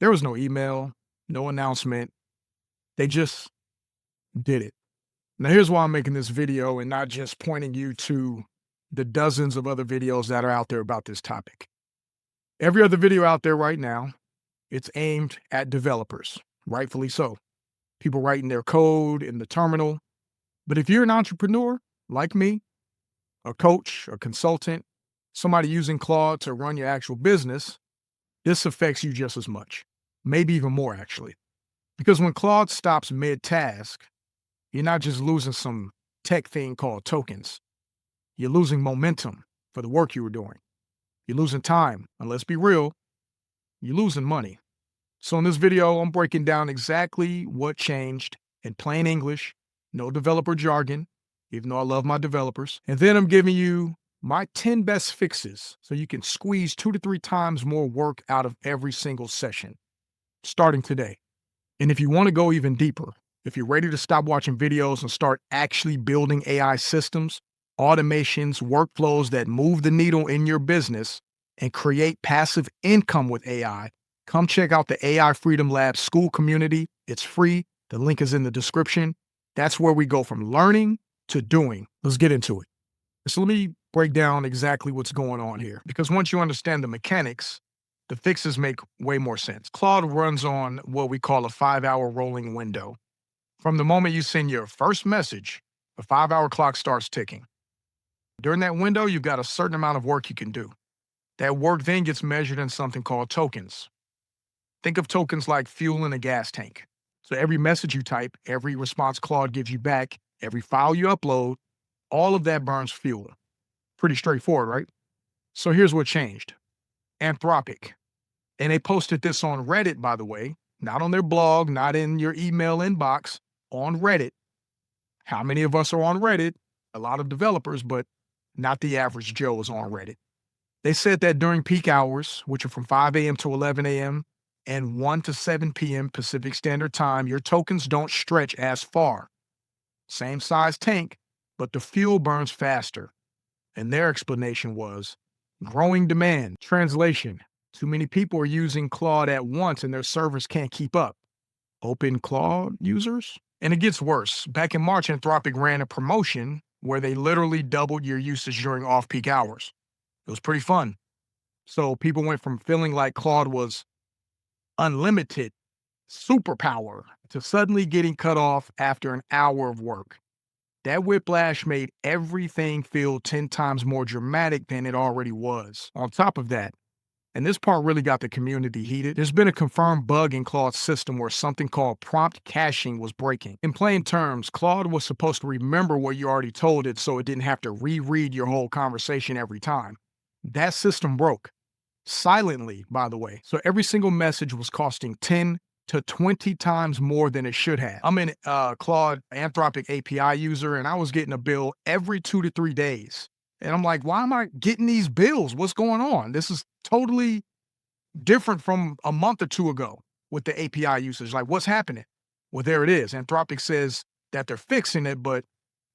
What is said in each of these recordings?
There was no email, no announcement. They just did it. Now, here's why I'm making this video and not just pointing you to the dozens of other videos that are out there about this topic. Every other video out there right now, it's aimed at developers, rightfully so. People writing their code in the terminal. But if you're an entrepreneur like me, a coach, a consultant, somebody using Claude to run your actual business, this affects you just as much, maybe even more actually. Because when Claude stops mid-task, you're not just losing some tech thing called tokens. You're losing momentum for the work you were doing. You're losing time, and let's be real, you're losing money. So in this video, I'm breaking down exactly what changed in plain English, no developer jargon, even though I love my developers. And then I'm giving you my 10 best fixes so you can squeeze 2 to 3 times more work out of every single session, starting today. And if you want to go even deeper, if you're ready to stop watching videos and start actually building AI systems, automations, workflows that move the needle in your business and create passive income with AI, come check out the AI Freedom Lab school community. It's free. The link is in the description. That's where we go from learning to doing. Let's get into it. So let me break down exactly what's going on here, because once you understand the mechanics, the fixes make way more sense. Claude runs on what we call a 5-hour rolling window. From the moment you send your first message, the 5-hour clock starts ticking. During that window, you've got a certain amount of work you can do. That work then gets measured in something called tokens. Think of tokens like fuel in a gas tank. So every message you type, every response Claude gives you back, every file you upload, all of that burns fuel. Pretty straightforward, right? So here's what changed. Anthropic. And they posted this on Reddit, by the way, not on their blog, not in your email inbox, on Reddit. How many of us are on Reddit? A lot of developers, but not the average Joe is on Reddit. They said that during peak hours, which are from 5 a.m. to 11 a.m. and 1 to 7 p.m. Pacific Standard Time, your tokens don't stretch as far. Same size tank, but the fuel burns faster. And their explanation was growing demand. Translation: too many people are using Claude at once and their servers can't keep up. Open Claude users? And it gets worse. Back in March, Anthropic ran a promotion where they literally doubled your usage during off-peak hours. It was pretty fun. So people went from feeling like Claude was unlimited superpower to suddenly getting cut off after an hour of work. That whiplash made everything feel 10 times more dramatic than it already was. On top of that, and this part really got the community heated, there's been a confirmed bug in Claude's system where something called prompt caching was breaking. In plain terms, Claude was supposed to remember what you already told it so it didn't have to reread your whole conversation every time. That system broke. Silently, by the way. So every single message was costing 10 to 20 times more than it should have. I'm an Claude Anthropic API user, and I was getting a bill every 2 to 3 days. And I'm like, why am I getting these bills? What's going on? This is totally different from a month or two ago with the API usage. Like, what's happening? Well, there it is. Anthropic says that they're fixing it, but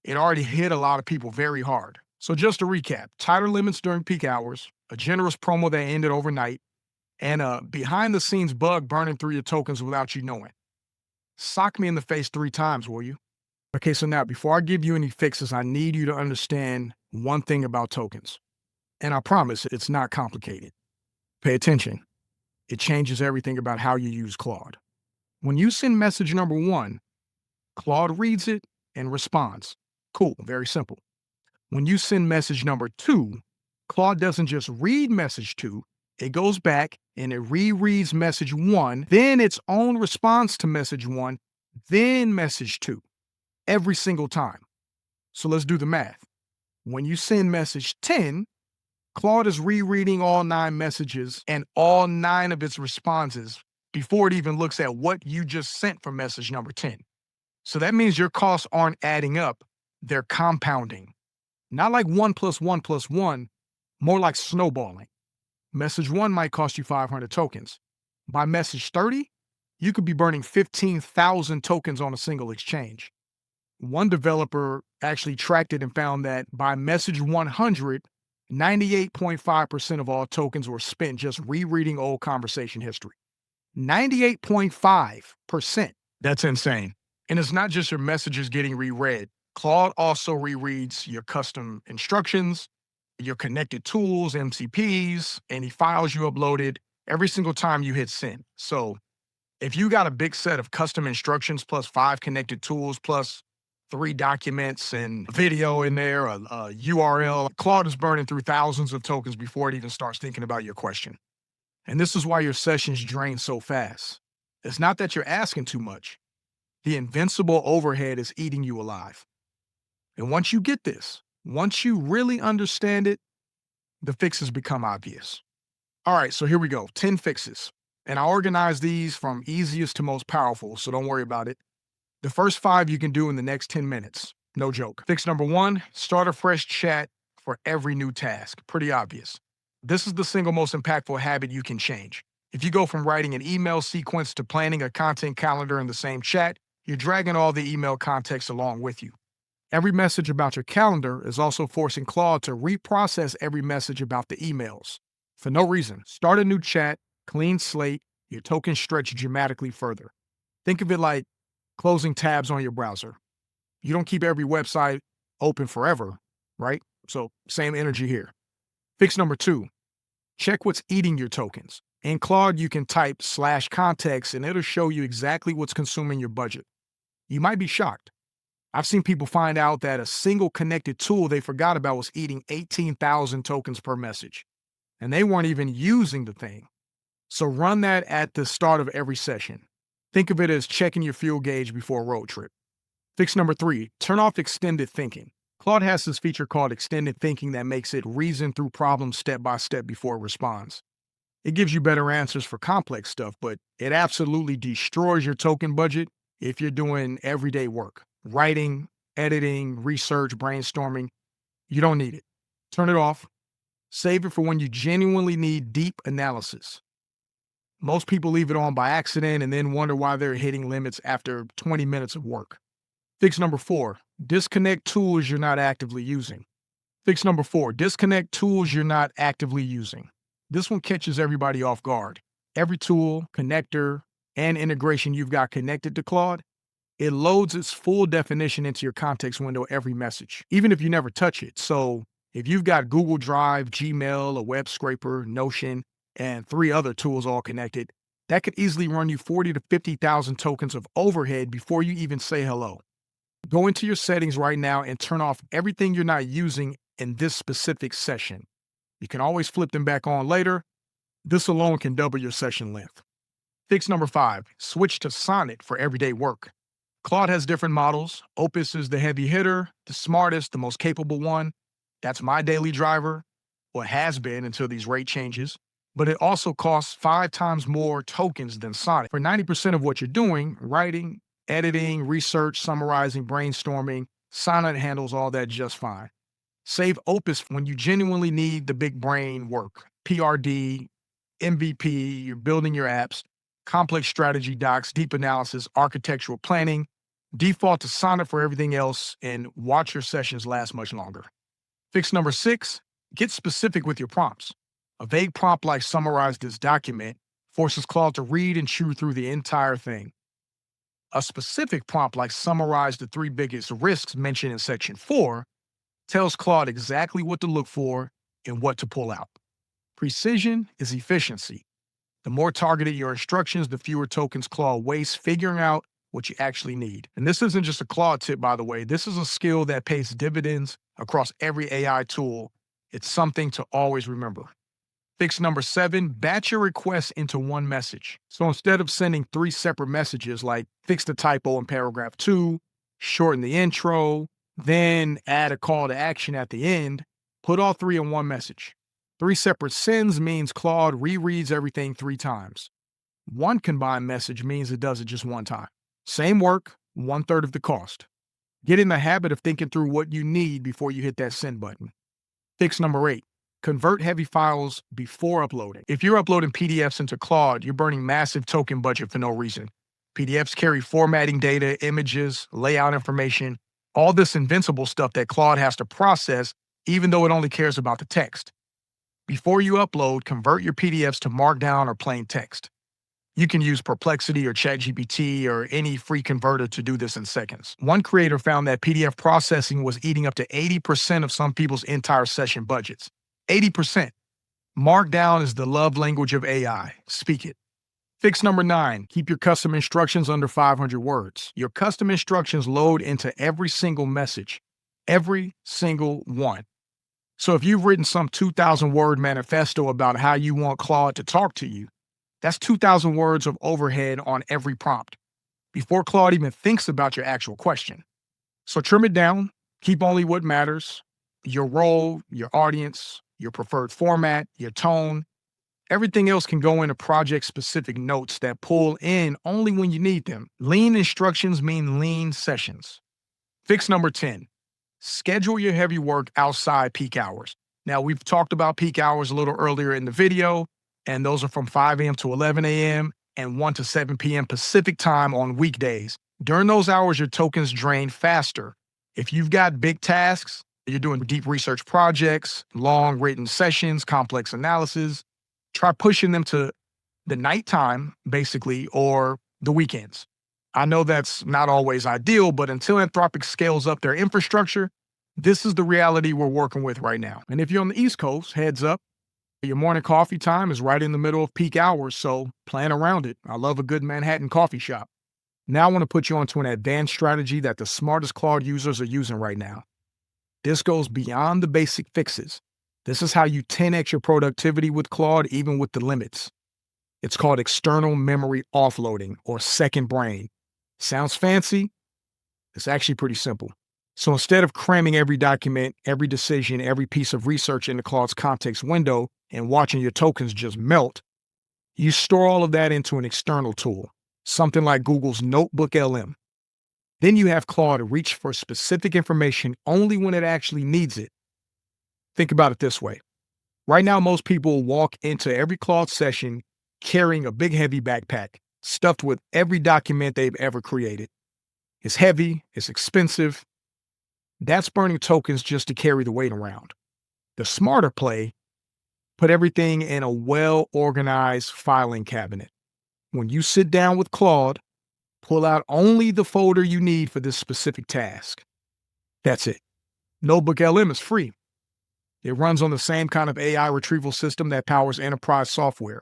it already hit a lot of people very hard. So just to recap, tighter limits during peak hours, a generous promo that ended overnight, and a behind-the-scenes bug burning through your tokens without you knowing. Sock me in the face 3 times, will you? Okay, so now before I give you any fixes, I need you to understand one thing about tokens. And I promise it's not complicated. Pay attention. It changes everything about how you use Claude. When you send message number 1, Claude reads it and responds. Cool, very simple. When you send message number 2, Claude doesn't just read message 2, it goes back and it rereads message 1, then its own response to message 1, then message 2, every single time. So let's do the math. When you send message 10, Claude is rereading all 9 messages and all 9 of its responses before it even looks at what you just sent for message number 10. So that means your costs aren't adding up, they're compounding. Not like 1 plus 1 plus 1, more like snowballing. Message 1 might cost you 500 tokens. By message 30, you could be burning 15,000 tokens on a single exchange. One developer actually tracked it and found that by message 100, 98.5% of all tokens were spent just rereading old conversation history. 98.5%. That's insane. And it's not just your messages getting reread. Claude also rereads your custom instructions, your connected tools, MCPs, any files you uploaded every single time you hit send. So if you got a big set of custom instructions plus 5 connected tools plus 3 documents and video in there, a URL, Claude is burning through thousands of tokens before it even starts thinking about your question. And this is why your sessions drain so fast. It's not that you're asking too much. The invincible overhead is eating you alive. And once you get this, once you really understand it, the fixes become obvious. All right, so here we go, 10 fixes. And I organize these from easiest to most powerful, so don't worry about it. The first 5 you can do in the next 10 minutes. No joke. Fix number 1, start a fresh chat for every new task. Pretty obvious. This is the single most impactful habit you can change. If you go from writing an email sequence to planning a content calendar in the same chat, you're dragging all the email context along with you. Every message about your calendar is also forcing Claude to reprocess every message about the emails. For no reason, start a new chat, clean slate, your tokens stretch dramatically further. Think of it like closing tabs on your browser. You don't keep every website open forever, right? So same energy here. Fix number 2, check what's eating your tokens. In Claude, you can type /context and it'll show you exactly what's consuming your budget. You might be shocked. I've seen people find out that a single connected tool they forgot about was eating 18,000 tokens per message, and they weren't even using the thing. So run that at the start of every session. Think of it as checking your fuel gauge before a road trip. Fix number 3, turn off extended thinking. Claude has this feature called extended thinking that makes it reason through problems step by step before it responds. It gives you better answers for complex stuff, but it absolutely destroys your token budget if you're doing everyday work. Writing, editing, research, brainstorming. You don't need it. Turn it off. Save it for when you genuinely need deep analysis. Most people leave it on by accident and then wonder why they're hitting limits after 20 minutes of work. Fix number 4, disconnect tools you're not actively using. Fix number 4, disconnect tools you're not actively using. This one catches everybody off guard. Every tool, connector, and integration you've got connected to Claude, it loads its full definition into your context window every message, even if you never touch it. So if you've got Google Drive, Gmail, a web scraper, Notion, and 3 other tools all connected, that could easily run you 40 to 50,000 tokens of overhead before you even say hello. Go into your settings right now and turn off everything you're not using in this specific session. You can always flip them back on later. This alone can double your session length. Fix number 5, switch to Sonnet for everyday work. Claude has different models. Opus is the heavy hitter, the smartest, the most capable one. That's my daily driver, or has been until these rate changes. But it also costs 5 times more tokens than Sonnet. For 90% of what you're doing, writing, editing, research, summarizing, brainstorming, Sonnet handles all that just fine. Save Opus when you genuinely need the big brain work. PRD, MVP, you're building your apps, complex strategy docs, deep analysis, architectural planning. Default to Sonnet for everything else and watch your sessions last much longer. Fix number 6, get specific with your prompts. A vague prompt like summarize this document forces Claude to read and chew through the entire thing. A specific prompt like summarize the 3 biggest risks mentioned in section 4 tells Claude exactly what to look for and what to pull out. Precision is efficiency. The more targeted your instructions, the fewer tokens Claude wastes figuring out what you actually need. And this isn't just a Claude tip, by the way. This is a skill that pays dividends across every AI tool. It's something to always remember. Fix number 7, batch your requests into one message. So instead of sending 3 separate messages like fix the typo in paragraph 2, shorten the intro, then add a call to action at the end, put all 3 in one message. 3 separate sends means Claude rereads everything 3 times. One combined message means it does it just one time. Same work, 1/3 of the cost. Get in the habit of thinking through what you need before you hit that send button. Fix number 8, convert heavy files before uploading. If you're uploading PDFs into Claude, you're burning massive token budget for no reason. PDFs carry formatting data, images, layout information, all this invincible stuff that Claude has to process, even though it only cares about the text. Before you upload, convert your PDFs to Markdown or plain text. You can use Perplexity or ChatGPT or any free converter to do this in seconds. One creator found that PDF processing was eating up to 80% of some people's entire session budgets. 80%. Markdown is the love language of AI. Speak it. Fix number 9, keep your custom instructions under 500 words. Your custom instructions load into every single message, every single one. So if you've written some 2,000 word manifesto about how you want Claude to talk to you, that's 2,000 words of overhead on every prompt before Claude even thinks about your actual question. So trim it down, keep only what matters: your role, your audience, your preferred format, your tone. Everything else can go into project-specific notes that pull in only when you need them. Lean instructions mean lean sessions. Fix number 10, schedule your heavy work outside peak hours. Now, we've talked about peak hours a little earlier in the video, and those are from 5 a.m. to 11 a.m. and 1 to 7 p.m. Pacific time on weekdays. During those hours, your tokens drain faster. If you've got big tasks, you're doing deep research projects, long written sessions, complex analysis, try pushing them to the nighttime, basically, or the weekends. I know that's not always ideal, but until Anthropic scales up their infrastructure, this is the reality we're working with right now. And if you're on the East Coast, heads up, your morning coffee time is right in the middle of peak hours, so plan around it. I love a good Manhattan coffee shop. Now I want to put you onto an advanced strategy that the smartest Claude users are using right now. This goes beyond the basic fixes. This is how you 10x your productivity with Claude, even with the limits. It's called external memory offloading, or second brain. Sounds fancy? It's actually pretty simple. So instead of cramming every document, every decision, every piece of research into Claude's context window and watching your tokens just melt, you store all of that into an external tool, something like Google's Notebook LM. Then you have Claude reach for specific information only when it actually needs it. Think about it this way. Right now, most people walk into every Claude session carrying a big, heavy backpack stuffed with every document they've ever created. It's heavy, it's expensive. That's burning tokens just to carry the weight around. The smarter play: put everything in a well-organized filing cabinet. When you sit down with Claude, pull out only the folder you need for this specific task. That's it. Notebook LM is free. It runs on the same kind of AI retrieval system that powers enterprise software,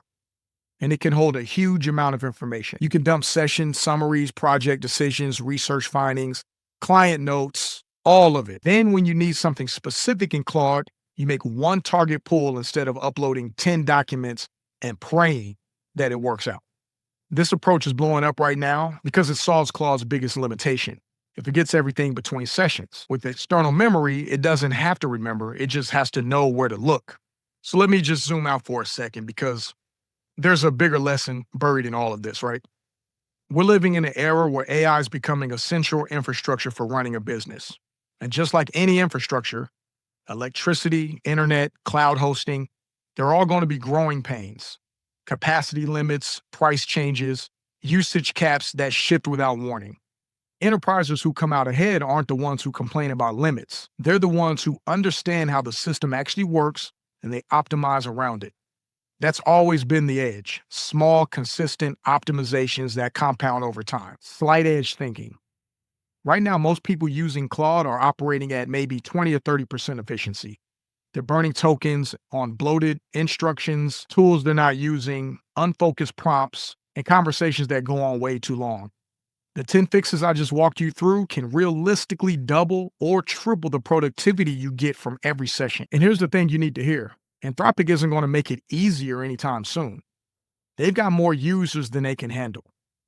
and it can hold a huge amount of information. You can dump session summaries, project decisions, research findings, client notes, all of it. Then when you need something specific in Claude, you make one target pull instead of uploading 10 documents and praying that it works out. This approach is blowing up right now because it solves Claude's biggest limitation. It forgets everything between sessions. With external memory, it doesn't have to remember, it just has to know where to look. So let me just zoom out for a second, because there's a bigger lesson buried in all of this, right? We're living in an era where AI is becoming a central infrastructure for running a business. And just like any infrastructure, electricity, internet, cloud hosting, they're all going to be growing pains. Capacity limits, price changes, usage caps that shift without warning. Enterprises who come out ahead aren't the ones who complain about limits. They're the ones who understand how the system actually works and they optimize around it. That's always been the edge: small, consistent optimizations that compound over time. Slight edge thinking. Right now, most people using Claude are operating at maybe 20 or 30% efficiency. They're burning tokens on bloated instructions, tools they're not using, unfocused prompts, and conversations that go on way too long. The 10 fixes I just walked you through can realistically double or triple the productivity you get from every session. And here's the thing you need to hear: Anthropic isn't going to make it easier anytime soon. They've got more users than they can handle.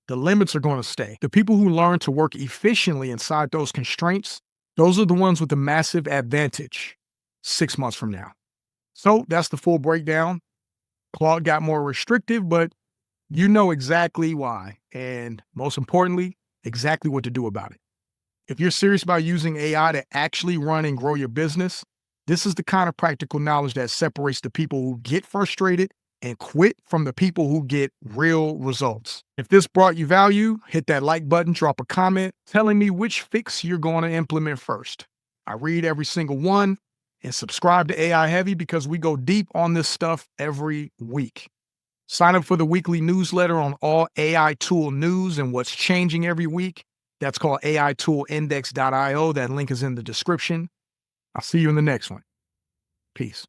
The limits are going to stay. The people who learn to work efficiently inside those constraints, those are the ones with the massive advantage 6 months from now. So that's the full breakdown. Claude got more restrictive, but you know exactly why, and most importantly, exactly what to do about it. If you're serious about using AI to actually run and grow your business, this is the kind of practical knowledge that separates the people who get frustrated and quit from the people who get real results. If this brought you value, hit that like button, drop a comment telling me which fix you're going to implement first. I read every single one, and subscribe to AI Heavy because we go deep on this stuff every week. Sign up for the weekly newsletter on all AI tool news and what's changing every week. That's called AIToolIndex.io. That link is in the description. I'll see you in the next one. Peace.